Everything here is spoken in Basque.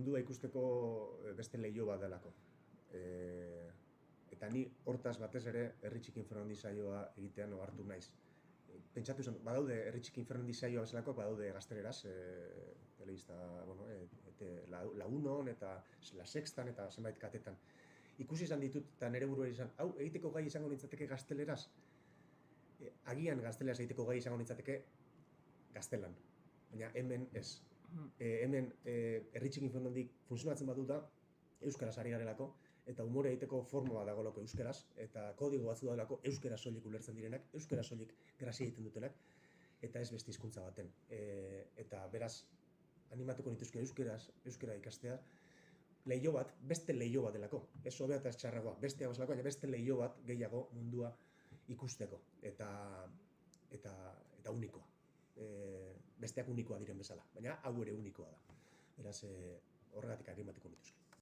mundua ikusteko beste leiho bat delako. Eta ni hortaz batez ere Herri Txiki Infernundi saioa egitean ohartu naiz. Pentsatu izan, badaude Herri Txiki Infernundi saioa bezalakoak, badaude gazteleraz, telebista, La Unon eta La Sextan eta zenbait katetan. Ikusi izan ditut eta nire buruari izan, hau egiteko gai izango nintzateke gazteleraz. Agian gazteleraz egiteko gai izango nintzateke gaztelan, baina hemen ez. Hemen Herri Txiki Infernundi funtzionatzen badu da euskaraz ari garelako, eta umore egiteko forma bat dagoelako euskaraz, eta kodigo batzu daudelako euskaraz soilik ulertzen direnak, euskaraz soilik grazia egiten dutenak, eta ez beste hizkuntza baten. Eta beraz, animatuko nituzke euskara ikastea, leiho bat, beste leiho bat delako. Ez hobea eta ez txarragoa, bestea bezalako, baina beste leiho bat gehiago mundua ikusteko, eta unikoa. Besteak unikoa diren bezala, baina hau ere unikoa da. Beraz, horregatik animatuko nituzke.